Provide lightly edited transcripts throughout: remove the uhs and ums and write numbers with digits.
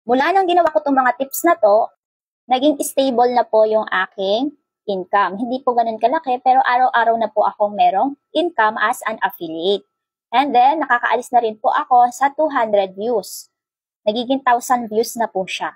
Mula nang ginawa ko itong mga tips na to, naging stable na po yung aking income. Hindi po ganun kalaki, pero araw-araw na po akong merong income as an affiliate. And then, nakakaalis na rin po ako sa 200 views. Nagiging 1,000 views na po siya.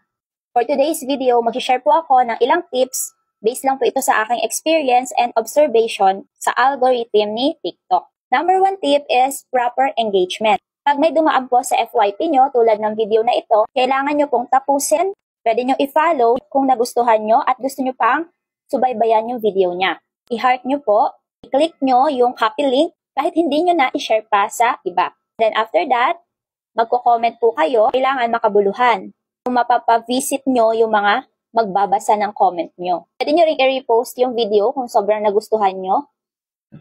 For today's video, mag-share po ako ng ilang tips. Based lang po ito sa aking experience and observation sa algorithm ni TikTok. Number 1 tip is proper engagement. Pag may dumaan po sa FYP nyo, tulad ng video na ito, kailangan nyo pong tapusin. Pwede nyo i-follow kung nagustuhan nyo at gusto nyo pang subaybayan yung video niya. I-heart nyo po, i-click nyo yung copy link kahit hindi nyo na i-share pa sa iba. Then after that, magko-comment po kayo, kailangan makabuluhan. Kung mapapavisit nyo yung mga magbabasa ng comment nyo. Pwede nyo rin i-repost yung video kung sobrang nagustuhan nyo.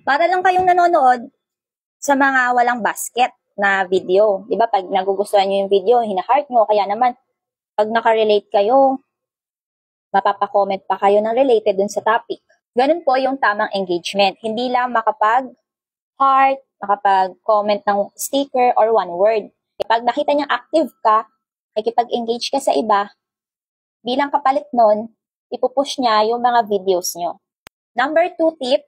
Para lang kayong nanonood sa mga walang basket na video. Diba? Pag nagugustuhan nyo yung video, hina-heart nyo, kaya naman pag nakarelate kayo, mapapacomment pa kayo ng related dun sa topic. Ganun po yung tamang engagement. Hindi lang makapag-heart, makapag-comment ng sticker or one word. Pag nakita niya active ka, nakikipag-engage ka sa iba, bilang kapalit nun, ipupush niya yung mga videos nyo. Number 2 tip,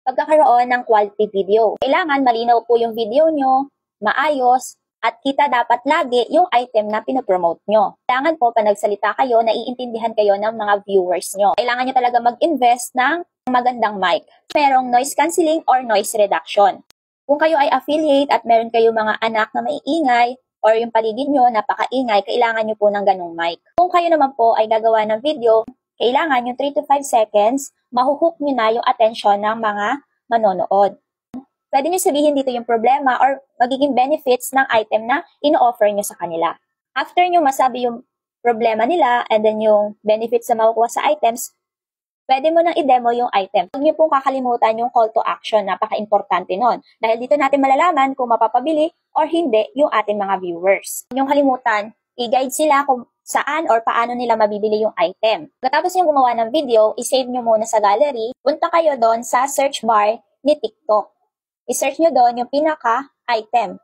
pagkakaroon ng quality video. Kailangan malinaw po yung video nyo, maayos, at kita dapat lagi yung item na pinopromote nyo. Kailangan po, pa nagsalita kayo, naiintindihan kayo ng mga viewers nyo. Kailangan nyo talaga mag-invest ng magandang mic. Merong noise cancelling or noise reduction. Kung kayo ay affiliate at meron kayo mga anak na maiingay or yung paligid nyo napakaingay, kailangan nyo po ng ganong mic. Kung kayo naman po ay gagawa ng video, kailangan yung 3 to 5 seconds, mahuhook nyo na yung attention ng mga manonood. Pwede nyo sabihin dito yung problema or magiging benefits ng item na ino-offer nyo sa kanila. After nyo masabi yung problema nila and then yung benefits na makukuha sa items, pwede mo nang i-demo yung item. Huwag nyo pong kakalimutan yung call to action. Napaka-importante nun. Dahil dito natin malalaman kung mapapabili or hindi yung ating mga viewers. Huwag nyo kalimutan, i-guide sila kung saan or paano nila mabibili yung item. Pagkatapos nyo gumawa ng video, i-save nyo muna sa gallery. Punta kayo doon sa search bar ni TikTok. I-search nyo doon yung pinaka-item.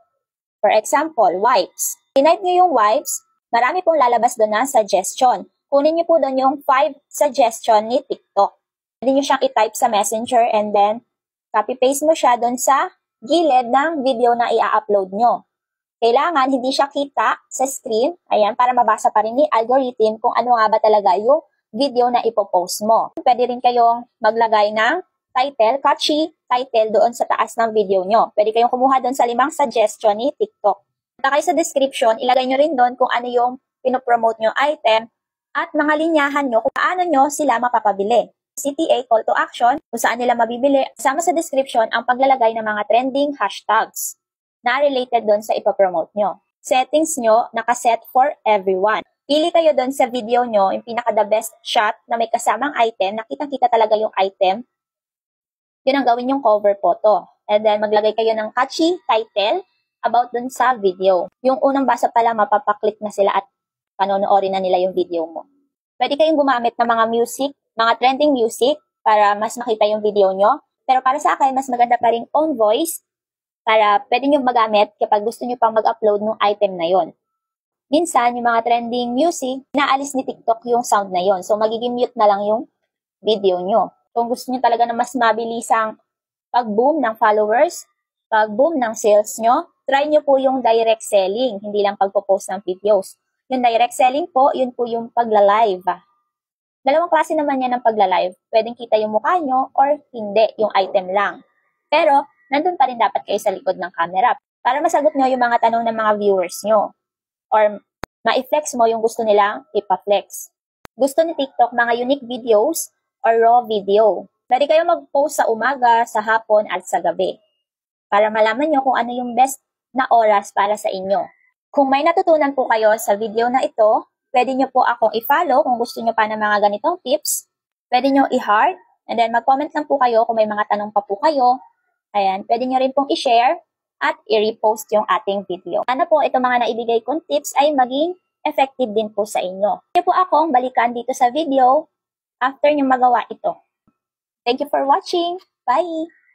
For example, wipes. Tinype nyo yung wipes, marami pong lalabas doon na suggestion. Kunin nyo po doon yung 5 suggestion ni TikTok. Pwede nyo siyang i-type sa Messenger and then copy-paste mo siya doon sa gilid ng video na i-upload nyo. Kailangan hindi siya kita sa screen, ayan, para mabasa pa rin ni algorithm kung ano nga ba talaga yung video na ipopost mo. Pwede rin kayong maglagay ng title, catchy title doon sa taas ng video nyo. Pwede kayong kumuha doon sa 5 suggestion ni TikTok. Punta kayo sa description, ilagay nyo rin doon kung ano yung pinopromote nyo item at mga linyahan nyo kung paano nyo sila mapapabili. CTA, call to action, kung saan nila mabibili. Kasama sa description ang paglalagay ng mga trending hashtags na related doon sa ipopromote nyo. Settings nyo, nakaset for everyone. Pili kayo doon sa video nyo, yung pinaka-the best shot na may kasamang item, nakitang-kita talaga yung item. Yun ang gawin yung cover photo. And then, maglagay kayo ng catchy title about dun sa video. Yung unang basa pala, mapapaklik na sila at panonoorin na nila yung video mo. Pwede kayong gumamit ng mga music, mga trending music, para mas makita yung video nyo. Pero para sa akin, mas maganda pa rin own voice, para pwede nyo magamit kapag gusto nyo pang mag-upload ng item na yon. Minsan, yung mga trending music, naalis ni TikTok yung sound na yon. So, magiging mute na lang yung video nyo. Kung gusto niyo talaga na mas mabilisang pag-boom ng followers, pag-boom ng sales nyo, try nyo po yung direct selling, hindi lang pagpo-post ng videos. Yung direct selling po, yun po yung pagla-live. Dalawang klase naman yan ng pagla-live. Pwedeng kita yung mukha nyo or hindi, yung item lang. Pero, nandun pa rin dapat kayo sa likod ng camera para masagot nyo yung mga tanong ng mga viewers nyo. Or, ma-flex mo yung gusto nilang ipa-flex. Gusto ni TikTok mga unique videos or raw video. Pwede kayo mag-post sa umaga, sa hapon, at sa gabi. Para malaman nyo kung ano yung best na oras para sa inyo. Kung may natutunan po kayo sa video na ito, pwede nyo po akong i-follow kung gusto nyo pa ng mga ganitong tips. Pwede nyo i-heart, and then mag-comment lang po kayo kung may mga tanong pa po kayo. Ayan, pwede nyo rin pong i-share at i-repost yung ating video. Sana po itong mga naibigay kong tips ay maging effective din po sa inyo. Pwede po akong balikan dito sa video after nyo magawa ito. Thank you for watching. Bye!